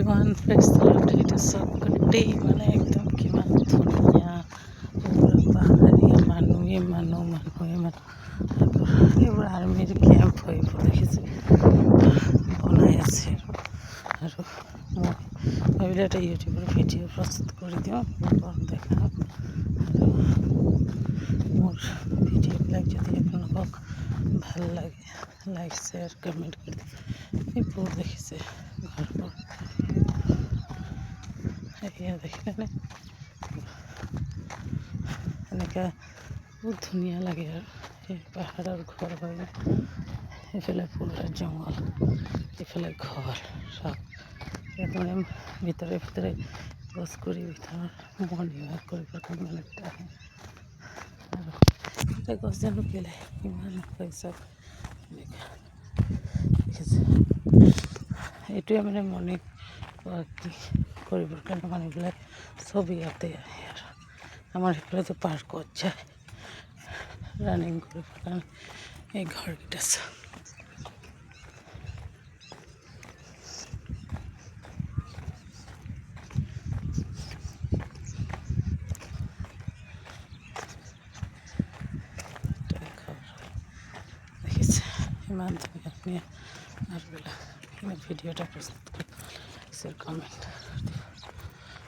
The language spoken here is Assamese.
everyone, praise the Lord. It is so good day. মানে একদম কিমান ধুনীয়া পাহাৰীয়া মানুহ এইবোৰ আৰ্মিৰ কেম্প হৈ এইবোৰ দেখিছে বনাই আছে আৰু মই ভাবিলে এটা ইউটিউবৰ ভিডিঅ' প্ৰস্তুত কৰি দিওঁ এইবোৰ দেখাম আৰু মোৰ ভিডিঅ'বিলাক যদি আপোনালোকক ভাল লাগে লাইক শ্বেয়াৰ কমেণ্ট কৰি এইবোৰ দেখিছে ঘৰবোৰ এয়া দেখিলেনে এনেকৈ বহুত ধুনীয়া লাগে আৰু এই পাহাৰৰ ঘৰ হয় এইফালে পুৰা জংঘল এইফালে ঘৰ সব মানে ভিতৰে ভিতৰে গছ কৰি ভিতৰত মৰ্ণিং ৱাক কৰিবৰ কাৰণে আহে আৰু এতিয়া গছ জানো কেলে ইমান পইচা দেখিছে এইটোৱে মানে মৰ্ণিং ৱাক কৰিবৰ কাৰণে মানুহবিলাক চব ইয়াতে আহে আৰু আমাৰ সেইফালেতো পাৰ্কত যায় ৰানিং কৰিবৰ কাৰণে এই ঘৰকেইটা আছে দেখিছে ইমান ধুনীয়া ধুনীয়া ঘৰবিলাক ভিডিঅ'টা প্ৰস্তুত কৰি কমেণ্ট